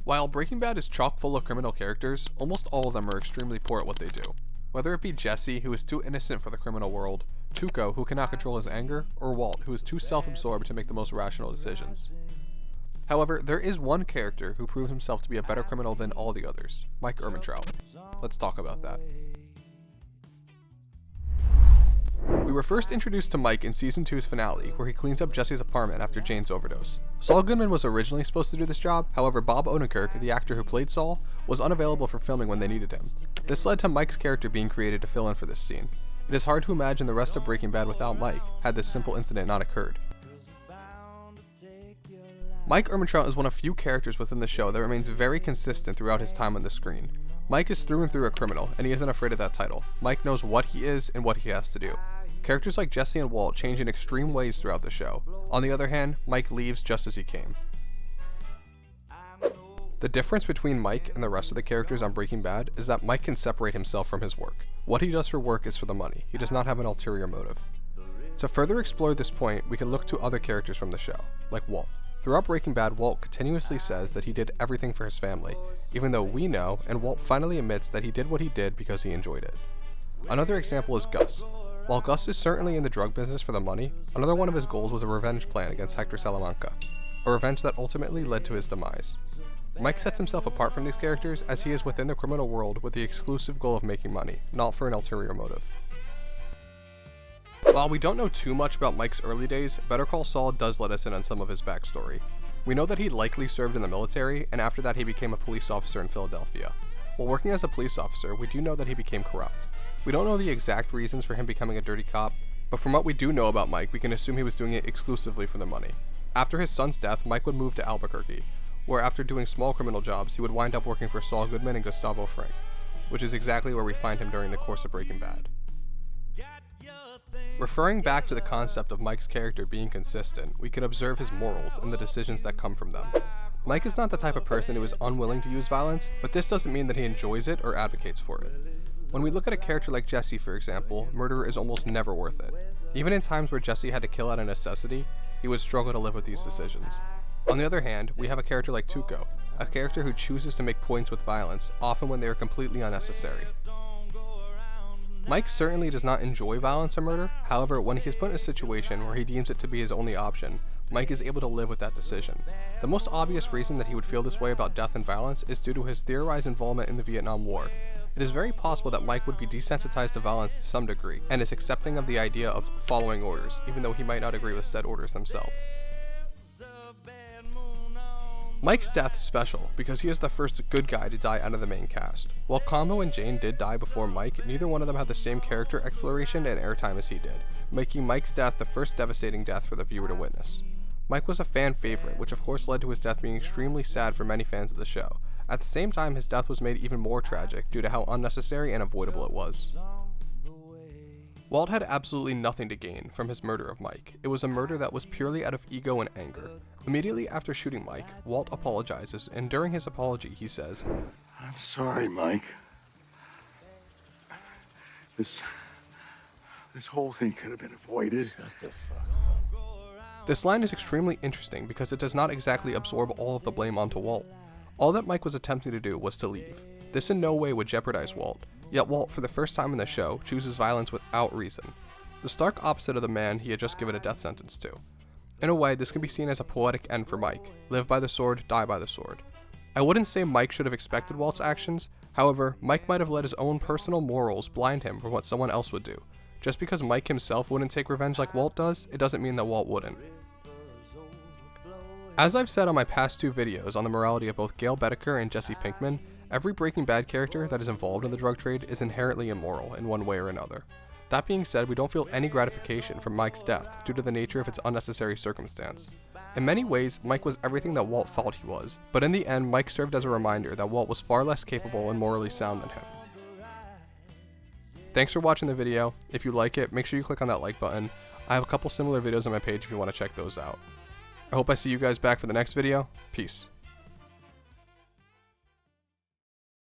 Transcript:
While Breaking Bad is chock full of criminal characters, almost all of them are extremely poor at what they do. Whether it be Jesse, who is too innocent for the criminal world, Tuco, who cannot control his anger, or Walt, who is too self-absorbed to make the most rational decisions. However, there is one character who proves himself to be a better criminal than all the others, Mike Ehrmantraut. Let's talk about that. We were first introduced to Mike in Season 2's finale, where he cleans up Jesse's apartment after Jane's overdose. Saul Goodman was originally supposed to do this job, however Bob Odenkirk, the actor who played Saul, was unavailable for filming when they needed him. This led to Mike's character being created to fill in for this scene. It is hard to imagine the rest of Breaking Bad without Mike, had this simple incident not occurred. Mike Ehrmantraut is one of few characters within the show that remains very consistent throughout his time on the screen. Mike is through and through a criminal, and he isn't afraid of that title. Mike knows what he is and what he has to do. Characters like Jesse and Walt change in extreme ways throughout the show. On the other hand, Mike leaves just as he came. The difference between Mike and the rest of the characters on Breaking Bad is that Mike can separate himself from his work. What he does for work is for the money. He does not have an ulterior motive. To further explore this point, we can look to other characters from the show, like Walt. Throughout Breaking Bad, Walt continuously says that he did everything for his family, even though we know, and Walt finally admits that he did what he did because he enjoyed it. Another example is Gus. While Gus is certainly in the drug business for the money, another one of his goals was a revenge plan against Hector Salamanca, a revenge that ultimately led to his demise. Mike sets himself apart from these characters as he is within the criminal world with the exclusive goal of making money, not for an ulterior motive. While we don't know too much about Mike's early days, Better Call Saul does let us in on some of his backstory. We know that he likely served in the military, and after that he became a police officer in Philadelphia. While working as a police officer, we do know that he became corrupt. We don't know the exact reasons for him becoming a dirty cop, but from what we do know about Mike, we can assume he was doing it exclusively for the money. After his son's death, Mike would move to Albuquerque, where after doing small criminal jobs, he would wind up working for Saul Goodman and Gustavo Fring, which is exactly where we find him during the course of Breaking Bad. Referring back to the concept of Mike's character being consistent, we can observe his morals and the decisions that come from them. Mike is not the type of person who is unwilling to use violence, but this doesn't mean that he enjoys it or advocates for it. When we look at a character like Jesse, for example, murder is almost never worth it. Even in times where Jesse had to kill out of necessity, he would struggle to live with these decisions. On the other hand, we have a character like Tuco, a character who chooses to make points with violence, often when they are completely unnecessary. Mike certainly does not enjoy violence or murder, however, when he is put in a situation where he deems it to be his only option, Mike is able to live with that decision. The most obvious reason that he would feel this way about death and violence is due to his theorized involvement in the Vietnam War. It is very possible that Mike would be desensitized to violence to some degree, and is accepting of the idea of following orders, even though he might not agree with said orders himself. Mike's death is special because he is the first good guy to die out of the main cast. While Combo and Jane did die before Mike, neither one of them had the same character exploration and airtime as he did, making Mike's death the first devastating death for the viewer to witness. Mike was a fan favorite, which of course led to his death being extremely sad for many fans of the show. At the same time, his death was made even more tragic due to how unnecessary and avoidable it was. Walt had absolutely nothing to gain from his murder of Mike. It was a murder that was purely out of ego and anger. Immediately after shooting Mike, Walt apologizes, and during his apology he says, "I'm sorry, Mike. This whole thing could have been avoided." Shut the fuck up. This line is extremely interesting because it does not exactly absorb all of the blame onto Walt. All that Mike was attempting to do was to leave. This in no way would jeopardize Walt, yet Walt, for the first time in the show, chooses violence without reason. The stark opposite of the man he had just given a death sentence to. In a way, this can be seen as a poetic end for Mike. Live by the sword, die by the sword. I wouldn't say Mike should have expected Walt's actions, however, Mike might have let his own personal morals blind him from what someone else would do. Just because Mike himself wouldn't take revenge like Walt does, it doesn't mean that Walt wouldn't. As I've said on my past two videos on the morality of both Gale Boetticher and Jesse Pinkman, every Breaking Bad character that is involved in the drug trade is inherently immoral in one way or another. That being said, we don't feel any gratification from Mike's death due to the nature of its unnecessary circumstance. In many ways, Mike was everything that Walt thought he was, but in the end, Mike served as a reminder that Walt was far less capable and morally sound than him. Thanks for watching the video. If you like it, make sure you click on that like button. I have a couple similar videos on my page if you want to check those out. I hope I see you guys back for the next video. Peace.